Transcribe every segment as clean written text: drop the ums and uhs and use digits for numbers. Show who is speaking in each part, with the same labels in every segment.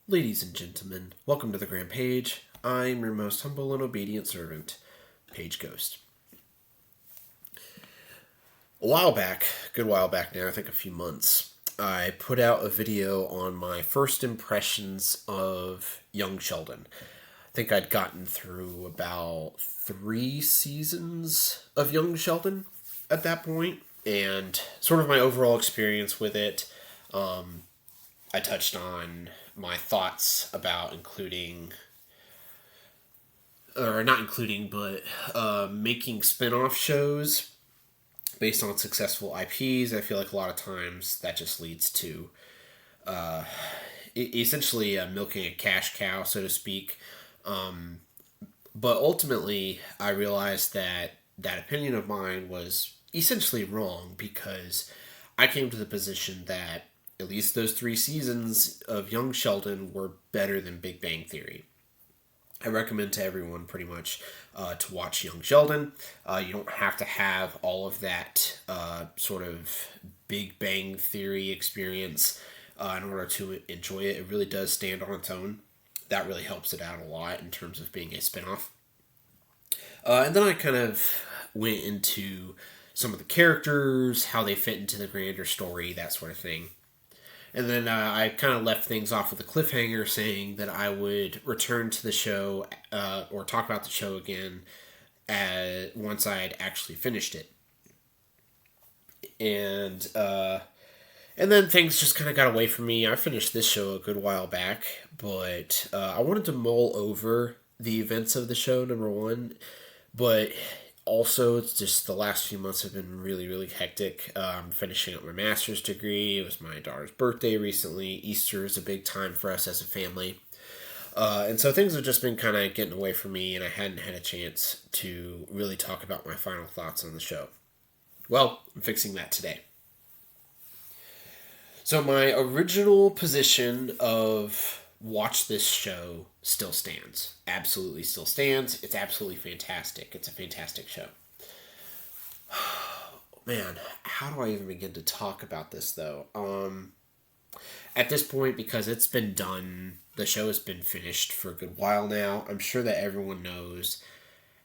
Speaker 1: Ladies and gentlemen, welcome to the Grand Page. I'm your most humble and obedient servant, Page Ghost. A while back, good while back now, I think a few months, I put out a video on my first impressions of Young Sheldon. I think I'd gotten through about 3 seasons of Young Sheldon at that point, and sort of my overall experience with it. I touched on my thoughts about including, or not including, but making spin off shows based on successful IPs. I feel like a lot of times that just leads to essentially milking a cash cow, so to speak. But ultimately, I realized that that opinion of mine was essentially wrong because I came to the position that at least those 3 seasons of Young Sheldon were better than Big Bang Theory. I recommend to everyone pretty much to watch Young Sheldon. You don't have to have all of that sort of Big Bang Theory experience in order to enjoy it. It really does stand on its own. That really helps it out a lot in terms of being a spinoff. And then I kind of went into some of the characters, how they fit into the grander story, that sort of thing. And then I kind of left things off with a cliffhanger saying that I would return to the show or talk about the show again once I had actually finished it. And then things just kind of got away from me. I finished this show a good while back, but I wanted to mull over the events of the show, number one. But also, it's just the last few months have been really, really hectic. Finishing up my master's degree. It was my daughter's birthday recently. Easter is a big time for us as a family. And so things have just been kind of getting away from me, and I hadn't had a chance to really talk about my final thoughts on the show. Well, I'm fixing that today. So my original position of watch this show still stands. Absolutely still stands. It's absolutely fantastic. It's a fantastic show. Man, how do I even begin to talk about this though? At this point, because it's been done, the show has been finished for a good while now. I'm sure that everyone knows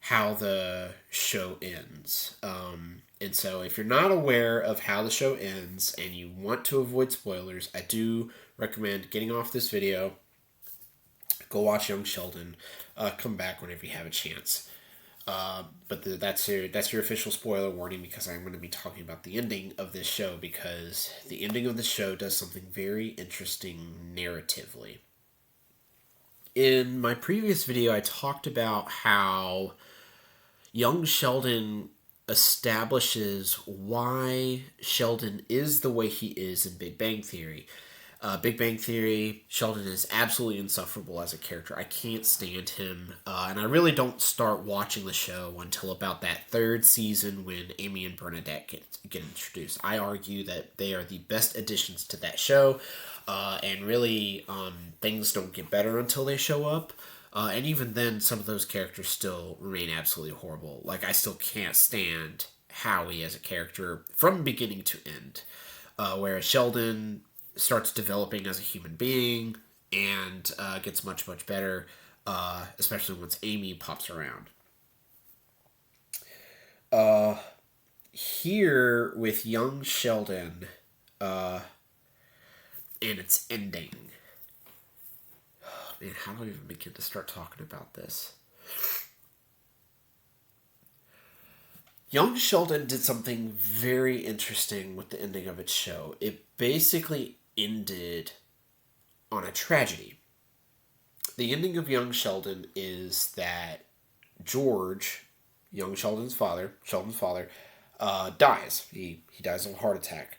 Speaker 1: how the show ends. And so if you're not aware of how the show ends and you want to avoid spoilers, I do recommend getting off this video, go watch Young Sheldon, come back whenever you have a chance. That's your official spoiler warning because I'm going to be talking about the ending of this show because the ending of the show does something very interesting narratively. In my previous video, I talked about how Young Sheldon establishes why Sheldon is the way he is in Big Bang Theory. Big Bang Theory, Sheldon is absolutely insufferable as a character. I can't stand him. And I really don't start watching the show until about that 3rd season when Amy and Bernadette get introduced. I argue that they are the best additions to that show. And really, things don't get better until they show up. And even then, some of those characters still remain absolutely horrible. Like, I still can't stand Howie as a character from beginning to end. Whereas Sheldon starts developing as a human being and gets much, much better, especially once Amy pops around. Here with Young Sheldon and its ending. Man, how do I even begin to start talking about this? Young Sheldon did something very interesting with the ending of its show. It basically ended on a tragedy. The ending of Young Sheldon is that George, Young Sheldon's father, dies. He dies of a heart attack.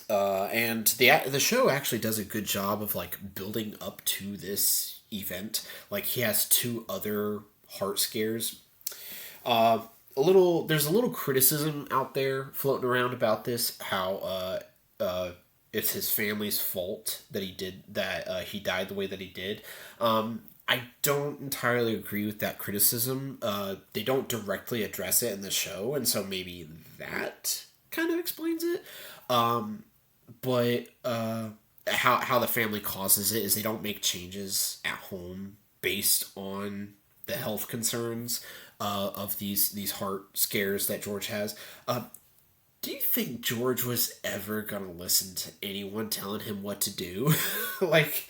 Speaker 1: And the show actually does a good job of like building up to this event. Like he has 2 other heart scares. There's a little criticism out there floating around about this. How it's his family's fault that he died the way that he did. I don't entirely agree with that criticism. They don't directly address it in the show, and so maybe that kind of explains it. But how the family causes it is they don't make changes at home based on the health concerns of these heart scares that George has. Do you think George was ever gonna listen to anyone telling him what to do? like,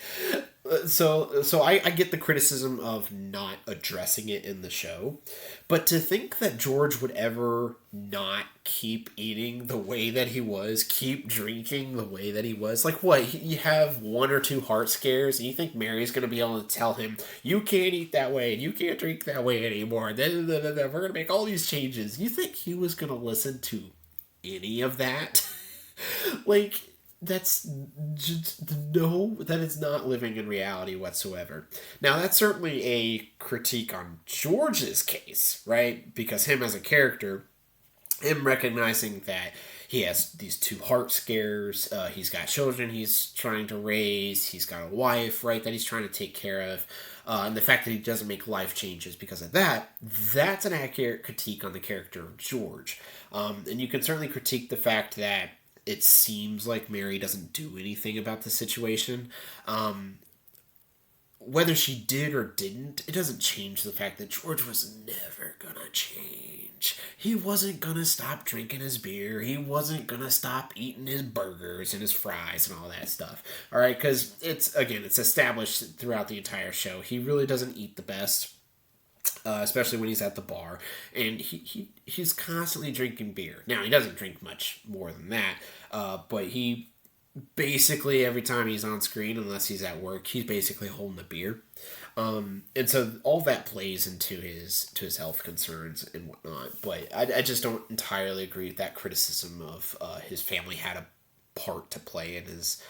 Speaker 1: I get the criticism of not addressing it in the show, but to think that George would ever not keep eating the way that he was, keep drinking the way that he was, like what? You have one or two heart scares, and you think Mary's gonna be able to tell him you can't eat that way and you can't drink that way anymore? We're gonna make all these changes. You think he was gonna listen to any of that? like that's just no, that is not living in reality whatsoever. Now that's certainly a critique on George's case, right? Because him as a character, him recognizing that he has these two heart scares, he's got children he's trying to raise, he's got a wife, right, that he's trying to take care of, and the fact that he doesn't make life changes because of that, that's an accurate critique on the character of George. And you can certainly critique the fact that it seems like Mary doesn't do anything about the situation. Whether she did or didn't, it doesn't change the fact that George was never gonna change. He wasn't gonna stop drinking his beer. He wasn't gonna stop eating his burgers and his fries and all that stuff. All right, because it's established throughout the entire show. He really doesn't eat the best. Especially when he's at the bar, and he's constantly drinking beer. Now he doesn't drink much more than that, but he basically every time he's on screen, unless he's at work, he's basically holding a beer, and so all that plays into his health concerns and whatnot. But I just don't entirely agree with that criticism of his family had a part to play in his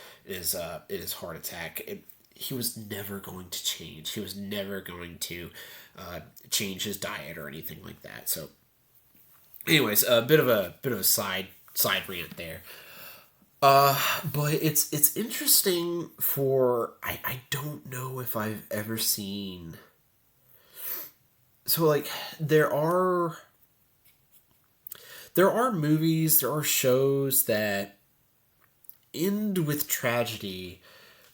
Speaker 1: heart attack. He was never going to change. He was never going to change his diet or anything like that. So, anyways, a bit of a side rant there. But it's interesting for I don't know if I've ever seen. So like there are movies, there are shows that end with tragedy,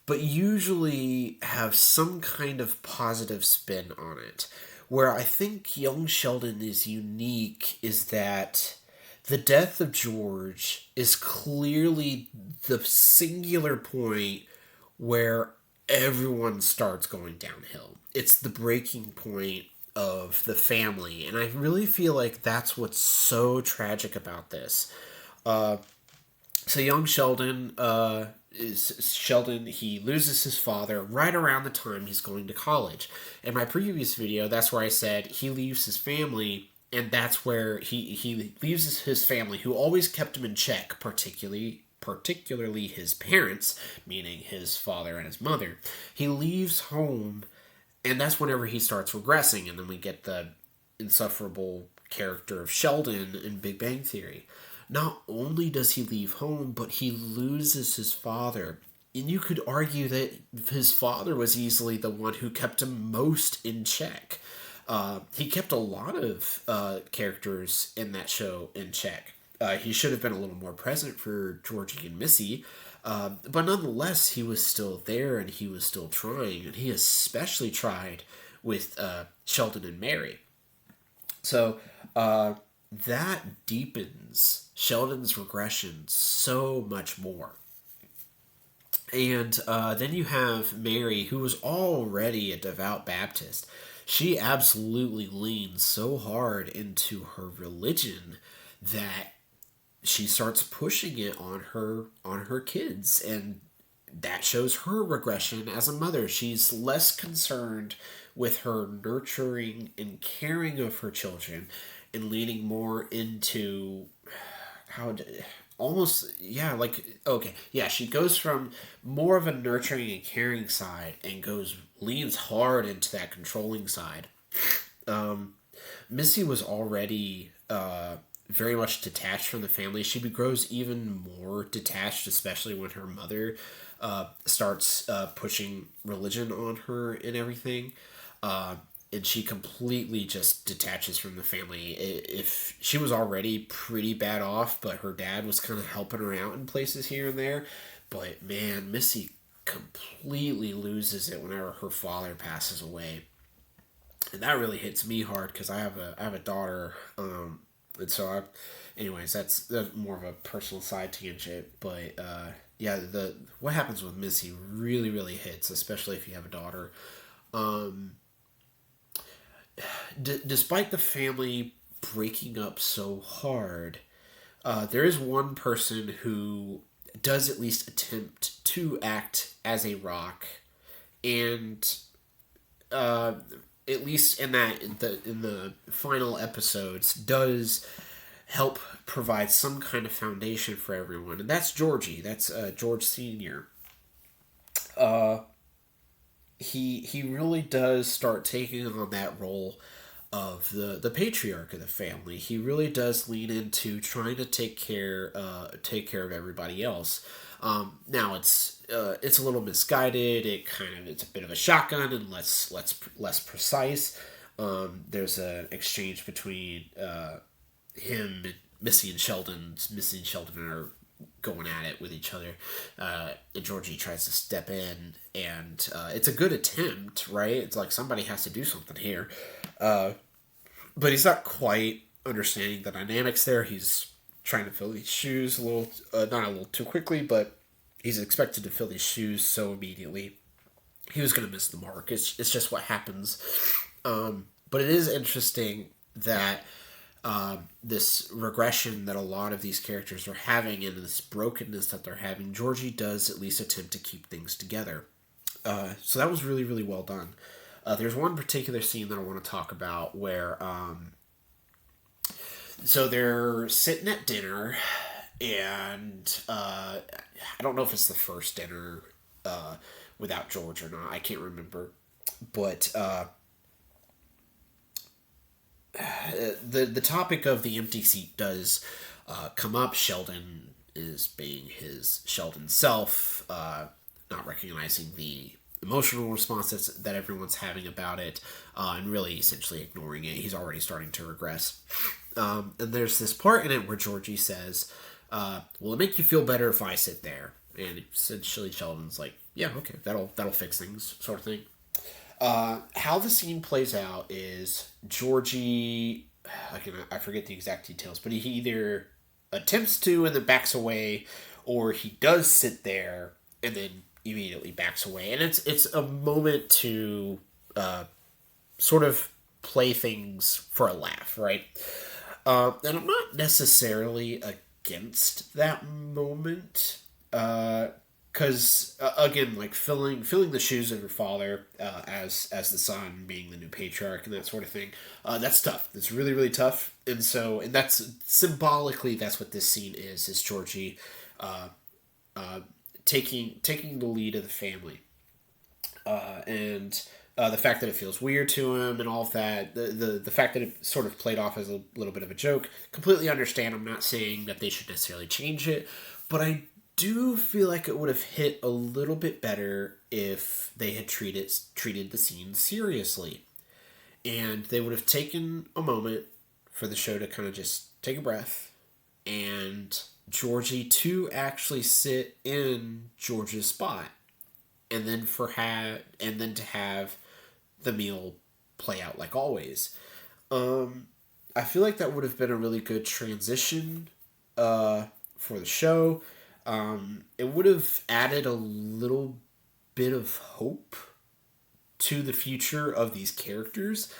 Speaker 1: but usually have some kind of positive spin on it. Where I think Young Sheldon is unique is that the death of George is clearly the singular point where everyone starts going downhill. It's the breaking point of the family, and I really feel like that's what's so tragic about this. So young Sheldon he loses his father right around the time he's going to college. In my previous video, that's where I said he leaves his family, and that's where he leaves his family, who always kept him in check, particularly his parents, meaning his father and his mother. He leaves home, and that's whenever he starts regressing, and then we get the insufferable character of Sheldon in Big Bang Theory. Not only does he leave home, but he loses his father. And you could argue that his father was easily the one who kept him most in check. He kept a lot of characters in that show in check. He should have been a little more present for Georgie and Missy, but nonetheless, he was still there and he was still trying. And he especially tried with Sheldon and Mary. So that deepens Sheldon's regression so much more. And then you have Mary, who was already a devout Baptist. She absolutely leans so hard into her religion that she starts pushing it on her kids, and that shows her regression as a mother. She's less concerned with her nurturing and caring of her children and leaning more into she goes from more of a nurturing and caring side and leans hard into that controlling side. Missy was already very much detached from the family. She grows even more detached, especially when her mother starts pushing religion on her and everything. And she completely just detaches from the family. If she was already pretty bad off, but her dad was kind of helping her out in places here and there. But man, Missy completely loses it whenever her father passes away, and that really hits me hard because I have a daughter, and so anyways, that's more of a personal side tangent, but yeah, the what happens with Missy really hits, especially if you have a daughter. Um, Despite the family breaking up so hard, there is one person who does at least attempt to act as a rock, and uh, at least in the final episodes, does help provide some kind of foundation for everyone, and that's Georgie. That's George Senior. Uh, he really does start taking on that role of the patriarch of the family. He really does lean into trying to take care of everybody else. Now it's a little misguided. It's a bit of a shotgun and less precise. There's an exchange between him and Missy and Sheldon. Missy and Sheldon are going at it with each other, and Georgie tries to step in, and it's a good attempt, right? It's like somebody has to do something here, but he's not quite understanding the dynamics there. He's trying to fill these shoes a little, not a little too quickly, but he's expected to fill these shoes so immediately. He was going to miss the mark. It's just what happens. But it is interesting that this regression that a lot of these characters are having and this brokenness that they're having, Georgie does at least attempt to keep things together. So that was really well done. There's one particular scene that I want to talk about where, so they're sitting at dinner, and I don't know if it's the first dinner without George or not. I can't remember, but the topic of the empty seat does come up. Sheldon is being his Sheldon self, not recognizing the emotional responses that everyone's having about it, and really essentially ignoring it. He's already starting to regress. And there's this part in it where Georgie says, "Will it make you feel better if I sit there?" And essentially Sheldon's like, "Yeah, okay, that'll fix things," sort of thing. How the scene plays out is Georgie, again, I forget the exact details, but he either attempts to and then backs away, or he does sit there and then immediately backs away. And it's a moment to sort of play things for a laugh, right? And I'm not necessarily against that moment. Because again, like filling the shoes of your father as the son, being the new patriarch and that sort of thing, that's tough. It's really tough, and that's symbolically that's what this scene is Georgie taking the lead of the family, and the fact that it feels weird to him and all of that, the fact that it sort of played off as a little bit of a joke, completely understand. I'm not saying that they should necessarily change it, but I do feel like it would have hit a little bit better if they had treated the scene seriously, and they would have taken a moment for the show to kind of just take a breath, and Georgie to actually sit in George's spot, and then to have the meal play out like always. I feel like that would have been a really good transition for the show. It would have added a little bit of hope to the future of these characters.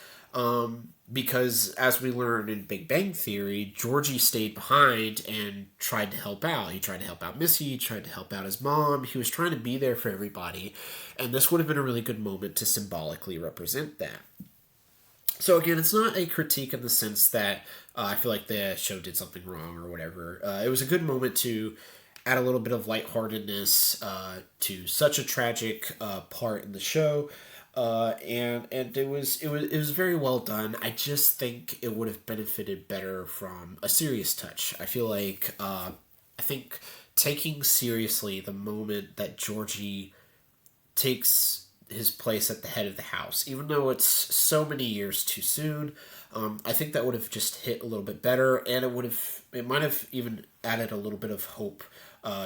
Speaker 1: Because as we learned in Big Bang Theory, Georgie stayed behind and tried to help out. He tried to help out Missy, he tried to help out his mom. He was trying to be there for everybody. And this would have been a really good moment to symbolically represent that. So again, it's not a critique in the sense that I feel like the show did something wrong or whatever. It was a good moment to add a little bit of lightheartedness to such a tragic part in the show, and it was very well done. I just think it would have benefited better from a serious touch. I feel like I think taking seriously the moment that Georgie takes his place at the head of the house, even though it's so many years too soon. I think that would have just hit a little bit better, and it might have even added a little bit of hope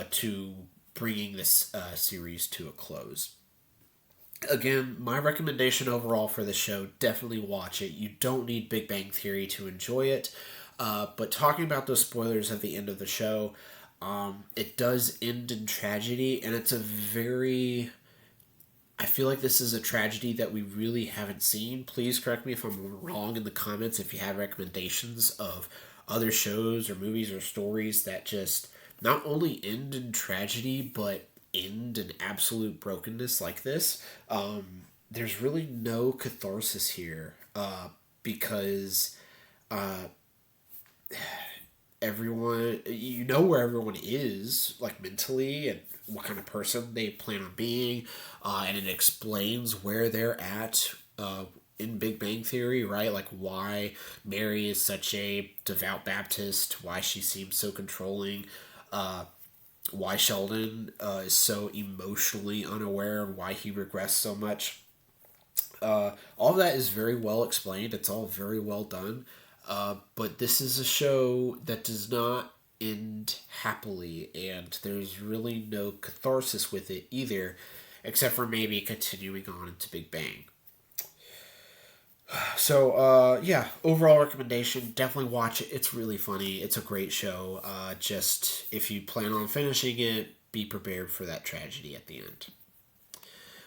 Speaker 1: to bringing this series to a close. Again, my recommendation overall for the show, definitely watch it. You don't need Big Bang Theory to enjoy it. But talking about those spoilers at the end of the show, it does end in tragedy, and it's a very... I feel like this is a tragedy that we really haven't seen. Please correct me if I'm wrong in the comments if you have recommendations of other shows or movies or stories that just not only end in tragedy, but end in absolute brokenness like this. There's really no catharsis here because everyone, you know where everyone is, like mentally, and what kind of person they plan on being, and it explains where they're at in Big Bang Theory, right? Like why Mary is such a devout Baptist, why she seems so controlling, why Sheldon is so emotionally unaware, and why he regrets so much. All of that is very well explained. It's all very well done. But this is a show that does not end happily, and there's really no catharsis with it either, except for maybe continuing on into Big Bang. So, yeah, overall recommendation, definitely watch it. It's really funny. It's a great show. Just, if you plan on finishing it, be prepared for that tragedy at the end.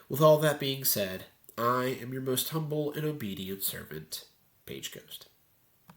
Speaker 1: With all that being said, I am your most humble and obedient servant, Page Ghost.